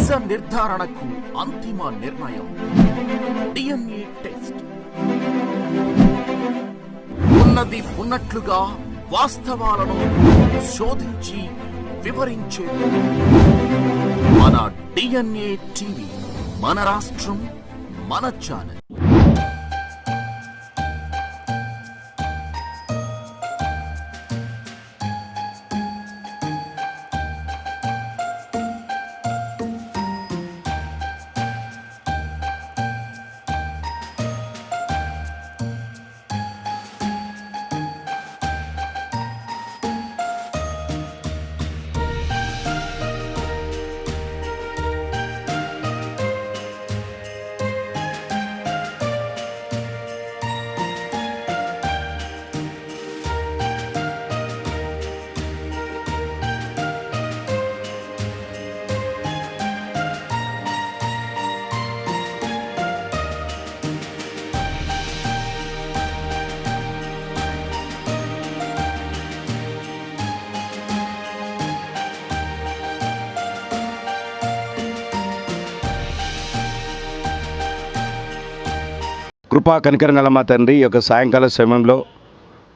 నిజ నిర్ధారణకు అంతిమ నిర్ణయం డిఎన్ఏ టెస్ట్. ఉన్నది ఉన్నట్లుగా వాస్తవాలను శోధించి వివరించేది మన డిఎన్ఏ టీవీ. మన రాష్ట్రం, మన ఛానల్. కృపా కనికరం గల మా తండ్రి, ఈ యొక్క సాయంకాల సమయంలో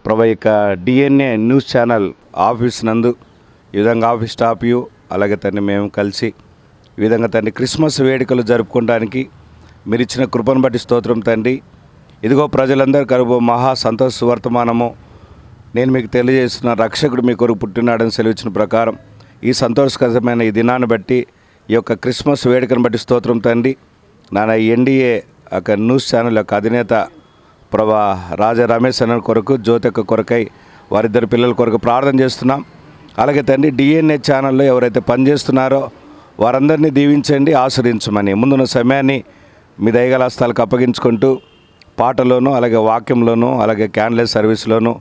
ప్రభు యొక్క డిఎన్ఏ న్యూస్ ఛానల్ ఆఫీస్ నందు ఈ విధంగా ఆఫీస్ స్టాఫ్ అలాగే తండ్రి మేము కలిసి ఈ విధంగా తండ్రి క్రిస్మస్ వేడుకలు జరుపుకోవడానికి మీరు ఇచ్చిన కృపను బట్టి స్తోత్రం తండ్రి. ఇదిగో ప్రజలందరూ కరువు మహా సంతోష వర్తమానము నేను మీకు తెలియజేస్తున్న రక్షకుడు మీ కొరకు పుట్టినాడని సెలవిచ్చిన ప్రకారం ఈ సంతోషకరమైన ఈ దినాన్ని బట్టి ఈ యొక్క క్రిస్మస్ వేడుకను బట్టి స్తోత్రం తండ్రి. నాన్న ఎన్డీఏ ఒక న్యూస్ ఛానల్ యొక్క అధినేత ప్రభా రాజా రమేష్ అన్న కొరకు, జ్యోతి యొక్క కొరకై వారిద్దరు పిల్లల కొరకు ప్రార్థన చేస్తున్నాం. అలాగే తండ్రి డిఎన్ఏ ఛానల్లో ఎవరైతే పనిచేస్తున్నారో వారందరినీ దీవించండి, ఆశ్రయించమని ముందున్న సమయాన్ని మీ దయగల హస్తాలకు అప్పగించుకుంటూ పాటలోను, అలాగే వాక్యంలోను, అలాగే క్యాండిల్ సర్వీస్లోను,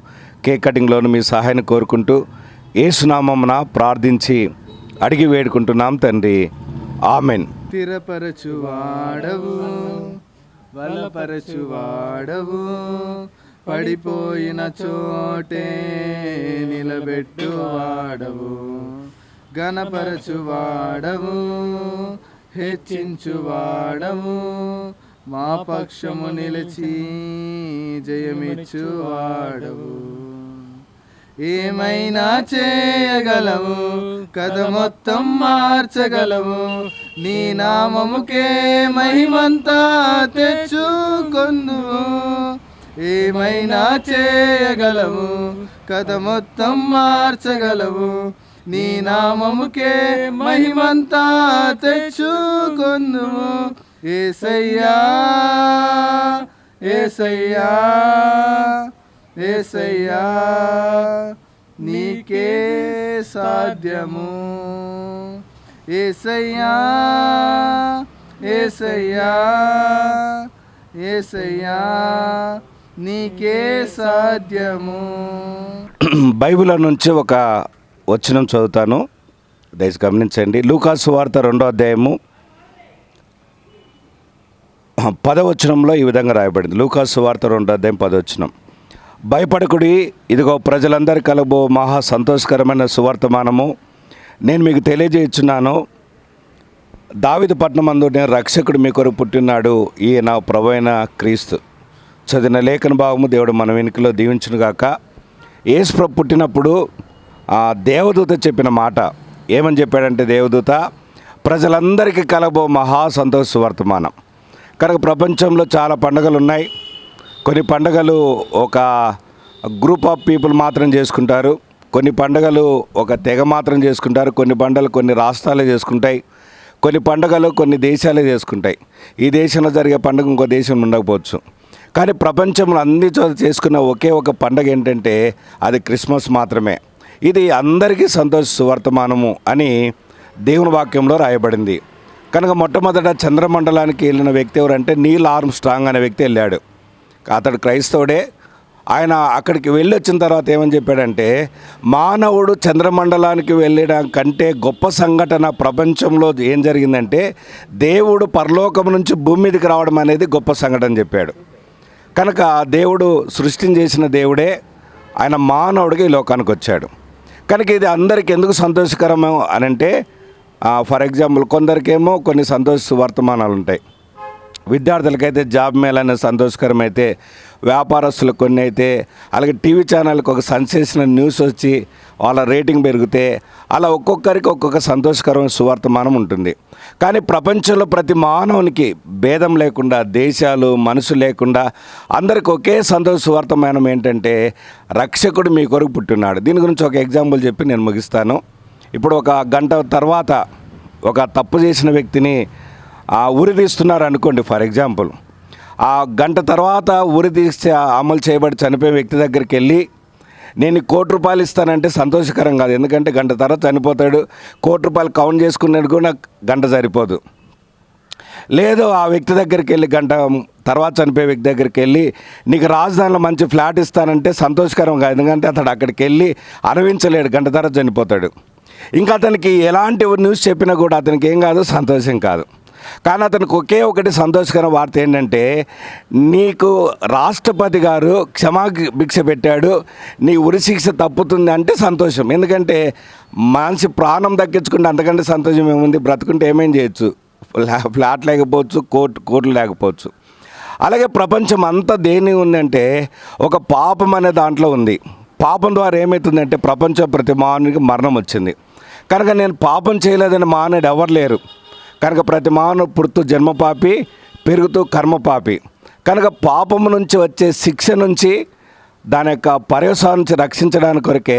కేక్ కటింగ్లోను మీ సహాయాన్ని కోరుకుంటూ యేసునామమున ప్రార్థించి అడిగి వేడుకుంటున్నాం తండ్రి, ఆమెన్. స్థిరపరచువాడవు, బలపరచువాడవు, పడిపోయిన చోటే నిలబెట్టువాడవు, ఘనపరచువాడవు, హెచ్చించువాడవు, మా పక్షము నిలిచి జయమిచ్చువాడవు. ఏమైనా చేయగలవు, కథ మొత్తం మార్చగలవు, నీ నామముకే మహిమంతా తెచ్చుకొందువు. ఏమైనా చేయగలవు, కథ మొత్తం మార్చగలవు, నీ నామముకే మహిమంతా తెచ్చుకొందువు. యేసయ్యా యేసయ్యా యేసయ్యా నీకే సాధ్యము. యేసయ్యా యేసయ్యా యేసయ్యా నీకే సాధ్యము. బైబిల్ నుంచి ఒక వచనం చదువుతాను, దయచేసి గమనించండి. లూకాసు వార్త 2వ అధ్యాయము 10వ వచనంలో ఈ విధంగా రాయబడింది. లూకాసు వార్త 2వ అధ్యాయం 10వ వచనం. భయపడకుడి, ఇదిగో ప్రజలందరి కలబో మహా సంతోషకరమైన సువర్తమానము నేను మీకు తెలియజేయుచున్నాను. దావీదు పట్టణమందు నేను రక్షకుడు మీ కొరకు పుట్టినాడు, ఈయన ప్రభువైన క్రీస్తు. చదివిన లేఖన భాగము దేవుడు మన వెనుకలో దీవించునుగాక. యేసు ప్రభు పుట్టినప్పుడు ఆ దేవదూత చెప్పిన మాట ఏమని చెప్పాడంటే, దేవదూత ప్రజలందరికీ కలబో మహా సంతోష సువర్తమానం. కనుక ప్రపంచంలో చాలా పండుగలు ఉన్నాయి. కొన్ని పండుగలు ఒక గ్రూప్ ఆఫ్ పీపుల్ మాత్రం చేసుకుంటారు, కొన్ని పండుగలు ఒక తెగ మాత్రం చేసుకుంటారు, కొన్ని పండుగలు కొన్ని రాష్ట్రాలే చేసుకుంటాయి, కొన్ని పండుగలు కొన్ని దేశాలే చేసుకుంటాయి. ఈ దేశంలో జరిగే పండుగ ఇంకో దేశంలో ఉండకపోవచ్చు. కానీ ప్రపంచంలో అన్ని చోట్ల చేసుకున్న ఒకే ఒక పండుగ ఏంటంటే అది క్రిస్మస్ మాత్రమే. ఇది అందరికీ సంతోష సువర్తమానము అని దేవుని వాక్యంలో రాయబడింది. కనుక మొట్టమొదట చంద్రమండలానికి వెళ్ళిన వ్యక్తి ఎవరంటే నీల్ ఆర్మ్స్ట్రాంగ్ అనే వ్యక్తి వెళ్ళాడు. అతడు క్రైస్తవుడే. ఆయన అక్కడికి వెళ్ళి వచ్చిన తర్వాత ఏమని చెప్పాడంటే, మానవుడు చంద్రమండలానికి వెళ్ళడం కంటే గొప్ప సంఘటన ప్రపంచంలో ఏం జరిగిందంటే దేవుడు పరలోకం నుంచి భూమి మీదకి రావడం అనేది గొప్ప సంఘటన చెప్పాడు. కనుక దేవుడు సృష్టిని చేసిన దేవుడే ఆయన మానవుడిగా ఈ లోకానికి వచ్చాడు. కనుక ఇది అందరికీ ఎందుకు సంతోషకరము అని అంటే, ఫర్ ఎగ్జాంపుల్ కొందరికేమో కొన్ని సంతోష వర్తమానాలు ఉంటాయి. విద్యార్థులకైతే జాబ్ మేళ అనే సంతోషకరమైతే, వ్యాపారస్తులకు కొన్ని అయితే, అలాగే టీవీ ఛానల్కి ఒక సెన్సేషనల్ న్యూస్ వచ్చి వాళ్ళ రేటింగ్ పెరిగితే, అలా ఒక్కొక్కరికి ఒక్కొక్క సంతోషకరమైన సువర్తమానం ఉంటుంది. కానీ ప్రపంచంలో ప్రతి మానవునికి భేదం లేకుండా, దేశాలు మనుషులు లేకుండా అందరికి ఒకే సంతోష సువర్తమానం ఏంటంటే రక్షకుడు మీ కొరకు పుట్టున్నాడు. దీని గురించి ఒక ఎగ్జాంపుల్ చెప్పి నేను ముగిస్తాను. ఇప్పుడు ఒక గంట తర్వాత ఒక తప్పు చేసిన వ్యక్తిని ఉరి తీస్తున్నారు అనుకోండి. ఫర్ ఎగ్జాంపుల్ ఆ గంట తర్వాత ఉరి తీస్తే అమలు చేయబడి చనిపోయే వ్యక్తి దగ్గరికి వెళ్ళి నేను ₹1,00,00,000 ఇస్తానంటే సంతోషకరం కాదు. ఎందుకంటే గంట తర్వాత చనిపోతాడు. ₹1,00,00,000 కౌంట్ చేసుకున్నాడు కూడా గంట సరిపోదు. లేదు ఆ వ్యక్తి దగ్గరికి వెళ్ళి గంట తర్వాత చనిపోయే వ్యక్తి దగ్గరికి వెళ్ళి నీకు రాజధానిలో మంచి ఫ్లాట్ ఇస్తానంటే సంతోషకరం కాదు. ఎందుకంటే అతడు అక్కడికి వెళ్ళి అనుభవించలేడు, గంట తర్వాత చనిపోతాడు. ఇంకా అతనికి ఎలాంటి న్యూస్ చెప్పినా కూడా అతనికి ఏం కాదు, సంతోషం కాదు. కానీ అతనికి ఒకే ఒకటి సంతోషకర వార్త ఏంటంటే నీకు రాష్ట్రపతి గారు క్షమాభిక్ష పెట్టాడు, నీ ఉరి శిక్ష తప్పుతుంది అంటే సంతోషం. ఎందుకంటే మనిషి ప్రాణం దక్కించుకుంటే అంతకంటే సంతోషం ఏముంది? బ్రతుకుంటే ఏమేం చేయొచ్చు, ఫ్లాట్ లేకపోవచ్చు, కోర్టులు లేకపోవచ్చు. అలాగే ప్రపంచం అంతా దేని ఉందంటే ఒక పాపం అనే దాంట్లో ఉంది. పాపం ద్వారా ఏమవుతుందంటే ప్రపంచం ప్రతి మానవునికి మరణం వచ్చింది. కనుక నేను పాపం చేయలేదని మానవుడు ఎవరు లేరు. కనుక ప్రతి మానవుడు పుడుతూ జన్మపాపి, పెరుగుతూ కర్మపాపి. కనుక పాపము నుంచి వచ్చే శిక్ష నుంచి, దాని యొక్క పర్యవసానం నుంచి రక్షించడానికి కొరకే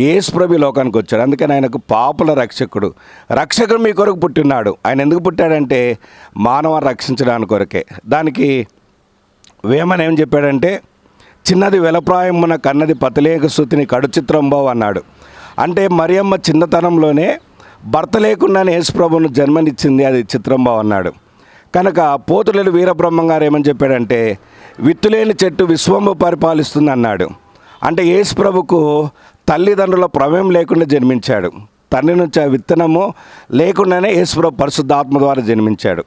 యేసు ప్రభు లోకానికి వచ్చాడు. అందుకని ఆయనకు పాపుల రక్షకుడు మీ కొరకు పుట్టినాడు. ఆయన ఎందుకు పుట్టాడంటే మానవాన్ని రక్షించడానికి కొరకే. దానికి వేమన ఏం చెప్పాడంటే చిన్నది వెలప్రాయమున కన్నది పతిలేక సుతిని కడు చిత్రంబావు అన్నాడు. అంటే మరియమ్మ చిన్నతనంలోనే భర్త లేకుండానే యేసుప్రభువును జన్మనిచ్చింది, అది చిత్రంబావు అన్నాడు. కనుక పోతులేలు వీరబ్రహ్మం గారు ఏమని చెప్పాడంటే విత్తులేని చెట్టు విశ్వంబు పరిపాలిస్తుంది అన్నాడు. అంటే యేసుప్రభుకు తల్లిదండ్రుల ప్రమేయం లేకుండా జన్మించాడు. తండ్రి నుంచి ఆ విత్తనము లేకుండానే యేసుప్రభు పరిశుద్ధాత్మ ద్వారా జన్మించాడు.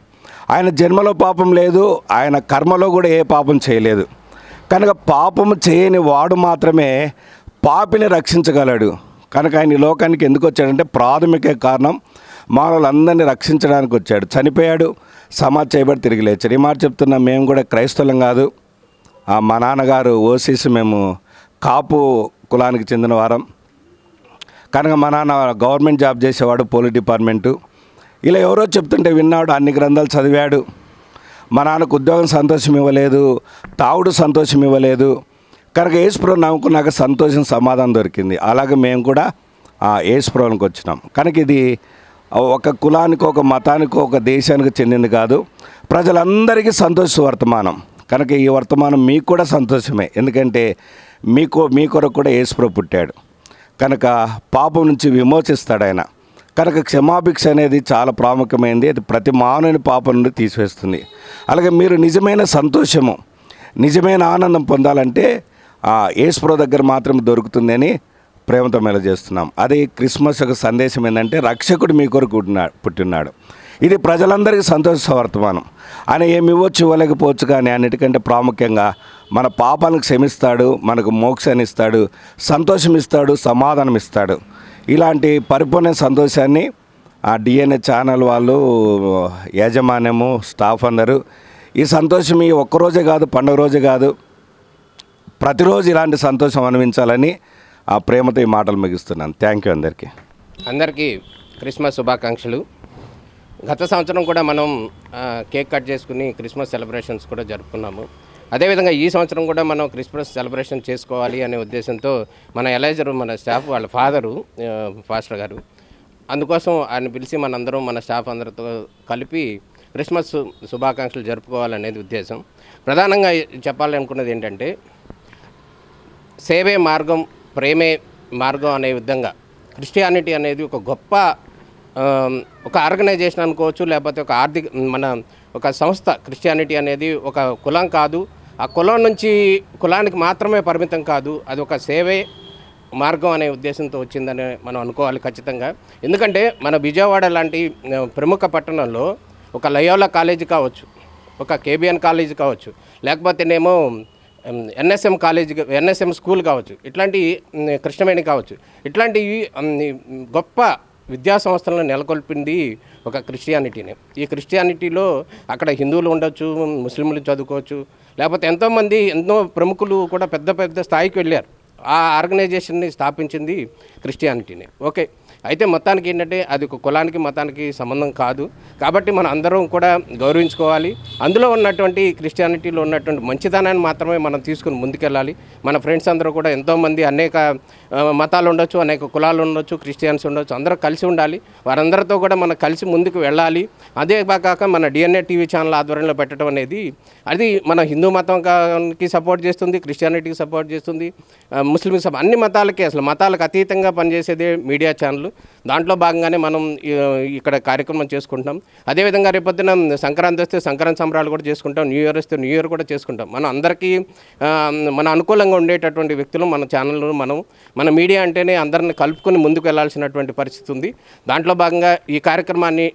ఆయన జన్మలో పాపం లేదు, ఆయన కర్మలో కూడా ఏ పాపం చేయలేదు. కనుక పాపము చేయని వాడు మాత్రమే పాపిని రక్షించగలడు. కనుక ఆయన ఈ లోకానికి ఎందుకు వచ్చాడంటే ప్రాథమిక కారణం మానవులందరినీ రక్షించడానికి వచ్చాడు. చనిపోయాడు, సమాధి చేయబడి తిరిగి లేచాడు. ఈ మాట చెప్తున్నాం. మేము కూడా క్రైస్తవులం కాదు. మా నాన్నగారు ఓసీసీ, మేము కాపు కులానికి చెందిన వారం. కనుక మా నాన్న గవర్నమెంట్ జాబ్ చేసేవాడు, పోలీస్ డిపార్ట్మెంటు. ఇలా ఎవరో చెప్తుంటే విన్నాడు, అన్ని గ్రంథాలు చదివాడు. మా నాన్నకు ఉద్యోగం సంతోషం ఇవ్వలేదు, తావుడు సంతోషం ఇవ్వలేదు. కనుక యేసుప్రభుని నమ్ముకున్నాక సంతోషం, సమాధానం దొరికింది. అలాగే మేము కూడా యేసుప్రభునికి వచ్చినాం. కనుక ఇది ఒక కులానికి, ఒక మతానికి, ఒక దేశానికి చెందింది కాదు, ప్రజలందరికీ సంతోష వర్తమానం. కనుక ఈ వర్తమానం మీకు కూడా సంతోషమే. ఎందుకంటే మీ కొరకు కూడా యేసుప్రభు పుట్టాడు. కనుక పాపం నుంచి విమోచిస్తాడు ఆయన. కనుక క్షమాభిక్ష అనేది చాలా ప్రాముఖ్యమైనది. అది ప్రతి మానవుని పాపం నుండి తీసివేస్తుంది. అలాగే మీరు నిజమైన సంతోషము, నిజమైన ఆనందం పొందాలంటే యేసుప్రభు దగ్గర మాత్రమే దొరుకుతుందని ప్రేమతో మెలజేస్తున్నాం. అదే క్రిస్మస్ యొక్క సందేశం ఏంటంటే రక్షకుడు మీ కొరకు పుట్టినాడు. ఇది ప్రజలందరికీ సంతోష వర్తమానం. ఆయన ఏమి ఇవ్వచ్చు, ఇవ్వలేకపోవచ్చు, కానీ అన్నిటికంటే ప్రాముఖ్యంగా మన పాపాలను క్షమిస్తాడు, మనకు మోక్షాన్ని ఇస్తాడు, సంతోషం ఇస్తాడు, సమాధానం ఇస్తాడు. ఇలాంటి పరిపూర్ణ సంతోషాన్ని డిఎన్ఏ ఛానల్ వాళ్ళు, యాజమాన్యము, స్టాఫ్ అందరూ ఈ సంతోషం ఈ ఒక్కరోజే కాదు, పండుగ రోజే కాదు, ప్రతిరోజు ఇలాంటి సంతోషం అనుభవించాలని ప్రేమతో ఈ మాటలు ముగిస్తున్నాను. థ్యాంక్ యూ అందరికీ క్రిస్మస్ శుభాకాంక్షలు. గత సంవత్సరం కూడా మనం కేక్ కట్ చేసుకుని క్రిస్మస్ సెలబ్రేషన్స్ కూడా జరుపుకున్నాము. అదేవిధంగా ఈ సంవత్సరం కూడా మనం క్రిస్మస్ సెలబ్రేషన్ చేసుకోవాలి అనే ఉద్దేశంతో మన ఎలైజరు, మన స్టాఫ్, వాళ్ళ ఫాదరు పాస్టర్ గారు, అందుకోసం ఆయన పిలిచి మనందరం, మన స్టాఫ్ అందరితో కలిపి క్రిస్మస్ శుభాకాంక్షలు జరుపుకోవాలనేది ఉద్దేశం. ప్రధానంగా చెప్పాలనుకున్నది ఏంటంటే సేవే మార్గం, ప్రేమే మార్గం అనే విధంగా క్రిస్టియానిటీ అనేది ఒక గొప్ప ఒక ఆర్గనైజేషన్ అనుకోవచ్చు, లేకపోతే ఒక సంస్థ. క్రిస్టియానిటీ అనేది ఒక కులం కాదు, ఆ కులం నుంచి కులానికి మాత్రమే పరిమితం కాదు, అది ఒక సేవే మార్గం అనే ఉద్దేశంతో వచ్చిందని మనం అనుకోవాలి ఖచ్చితంగా. ఎందుకంటే మన విజయవాడ లాంటి ప్రముఖ పట్టణంలో ఒక లయోలా కాలేజీ కావచ్చు, ఒక కేబిఎన్ కాలేజీ కావచ్చు, లేకపోతేనేమో ఎన్ఎస్ఎం కాలేజీ, ఎన్ఎస్ఎం స్కూల్ కావచ్చు, ఇట్లాంటి కృష్ణవేణి కావచ్చు, ఇట్లాంటి గొప్ప విద్యా సంస్థలను నెలకొల్పింది ఒక క్రిస్టియానిటీనే. ఈ క్రిస్టియానిటీలో అక్కడ హిందువులు ఉండొచ్చు, ముస్లింలు చదువుకోవచ్చు, లేకపోతే ఎన్నో ప్రముఖులు కూడా పెద్ద పెద్ద స్థాయికి వెళ్ళారు. ఆ ఆర్గనైజేషన్ని స్థాపించింది క్రిస్టియానిటీనే. ఓకే, అయితే మొత్తానికి ఏంటంటే అది ఒక కులానికి మతానికి సంబంధం కాదు. కాబట్టి మనం అందరం కూడా గౌరవించుకోవాలి. అందులో ఉన్నటువంటి క్రిస్టియానిటీలో ఉన్నటువంటి మంచితనాన్ని మాత్రమే మనం తీసుకుని ముందుకెళ్ళాలి. మన ఫ్రెండ్స్ అందరూ కూడా ఎంతోమంది అనేక మతాలు ఉండొచ్చు, అనేక కులాలు ఉండొచ్చు, క్రిస్టియన్స్ ఉండొచ్చు, అందరూ కలిసి ఉండాలి. వారందరితో కూడా మనం కలిసి ముందుకు వెళ్ళాలి. అదే కాక మన డిఎన్ఏ టీవీ ఛానల్ ఆధ్వర్యంలో పెట్టడం అనేది అది మన హిందూ మతంకి సపోర్ట్ చేస్తుంది, క్రిస్టియానిటీకి సపోర్ట్ చేస్తుంది, ముస్లింస్ అన్ని మతాలకి, అసలు మతాలకు అతీతంగా పనిచేసేదే మీడియా ఛానల్. దాంట్లో భాగంగానే మనం ఇక్కడ కార్యక్రమం చేసుకుంటాం. అదేవిధంగా రేపొద్దున సంక్రాంతి వస్తే సంక్రాంతి సంబరాలు కూడా చేసుకుంటాం, న్యూ ఇయర్ వస్తే న్యూ ఇయర్ కూడా చేసుకుంటాం. మనం అందరికీ మన అనుకూలంగా ఉండేటటువంటి వ్యక్తులు మన ఛానల్, మన మీడియా అంటేనే అందరిని కలుపుకొని ముందుకు వెళ్లాల్సినటువంటి పరిస్థితి ఉంది. దాంట్లో భాగంగా ఈ కార్యక్రమాన్ని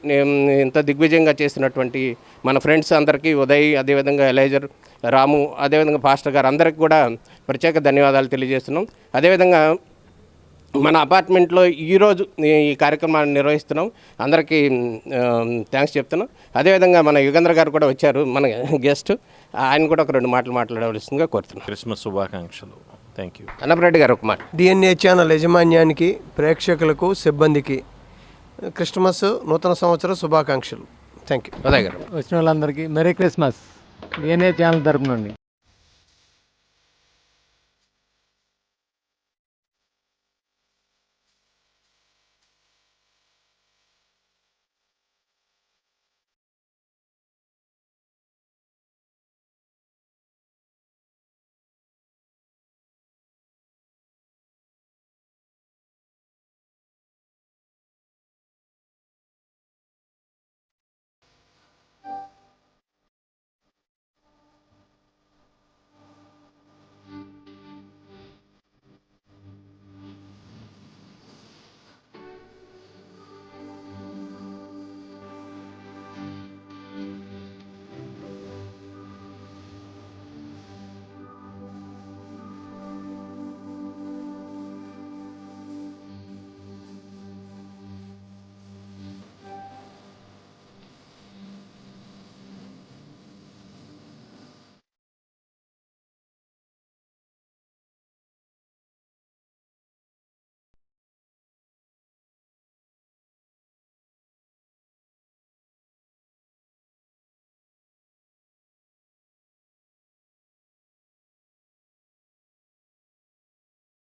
ఇంత దిగ్విజయంగా చేసినటువంటి మన ఫ్రెండ్స్ అందరికీ, ఉదయ్, అదేవిధంగా ఎలైజర్, రాము, అదేవిధంగా పాస్టర్ గారు అందరికీ కూడా ప్రత్యేక ధన్యవాదాలు తెలియజేస్తున్నాం. అదేవిధంగా మన అపార్ట్మెంట్లో ఈరోజు ఈ కార్యక్రమాన్ని నిర్వహిస్తున్నాం. అందరికీ థ్యాంక్స్ చెప్తున్నాం. అదేవిధంగా మన యుగేంద్ర గారు కూడా వచ్చారు, మన గెస్ట్. ఆయన కూడా ఒక 2 మాటలు మాట్లాడవలసిందిగా కోరుతున్నాం. క్రిస్మస్ శుభాకాంక్షలు. Thank you. అన్నపరెడ్డి గారు ఒక మాట. డిఎన్ఏ ఛానల్ యాజమాన్యానికి, ప్రేక్షకులకు, సిబ్బందికి క్రిస్మస్ నూతన సంవత్సర శుభాకాంక్షలు. Thank you. ఉదయ్ గారు. వచ్చిన వాళ్ళందరికీ మెరీ క్రిస్మస్ డిఎన్ఏ ఛానల్ తరపు నుండి.